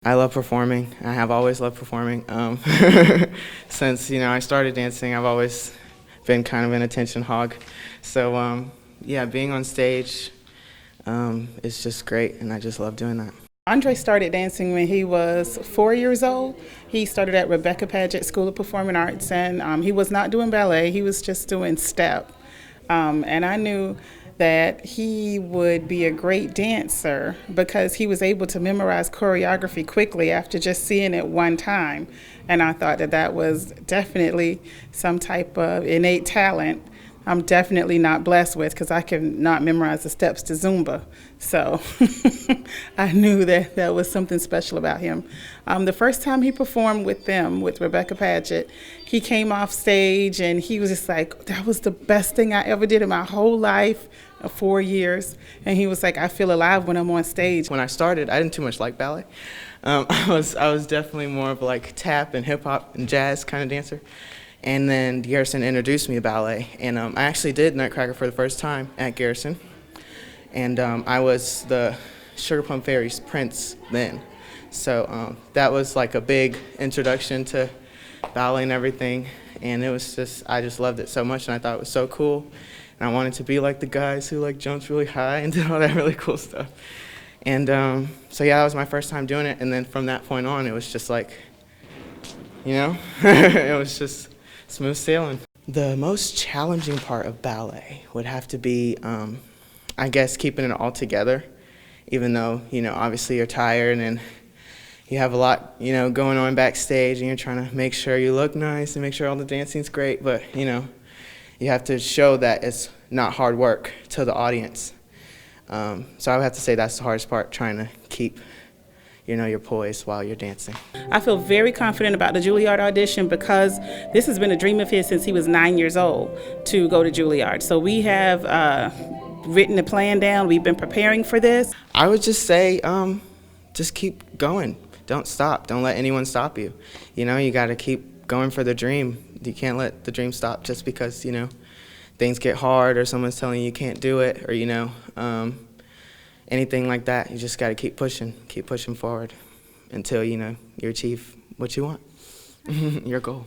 I love performing. I have always loved performing. Since I started dancing, I've always been kind of an attention hog. So yeah, being on stage is just great, and I just love doing that. Andre started dancing when he was 4 years old. He started at Rebecca Paget School of Performing Arts, and he was not doing ballet. He was just doing step. And I knew that he would be a great dancer because he was able to memorize choreography quickly after just seeing it one time. And I thought that that was definitely some type of innate talent I'm definitely not blessed with, because I can not memorize the steps to Zumba. So I knew that that was something special about him. The first time he performed with them, with Rebecca Paget, he came off stage and he was just like, that was the best thing I ever did in my whole life, 4 years. And he was like, I feel alive when I'm on stage. When I started, I didn't too much like ballet. I was definitely more of like tap and hip hop and jazz kind of dancer. And then Garrison introduced me to ballet, and I actually did Nutcracker for the first time at Garrison. And I was the Sugar Plum Fairy's prince then. So that was like a big introduction to ballet and everything. And it was just, I just loved it so much, and I thought it was so cool. And I wanted to be like the guys who like jumped really high and did all that really cool stuff. And so yeah, that was my first time doing it. And then from that point on, it was just like, it was just smooth sailing. The most challenging part of ballet would have to be, I guess, keeping it all together, even though, obviously you're tired and you have a lot, going on backstage, and you're trying to make sure you look nice and make sure all the dancing's great, but, you have to show that it's not hard work to the audience. So I would have to say that's the hardest part, trying to keep your poise while you're dancing. I feel very confident about the Juilliard audition because this has been a dream of his since he was 9 years old to go to Juilliard. So we have written the plan down. We've been preparing for this. I would just say, just keep going. Don't stop. Don't let anyone stop you. You got to keep going for the dream. You can't let the dream stop just because, things get hard or someone's telling you can't do it, or, anything like that. You just got to keep pushing forward until, you achieve what you want, your goal.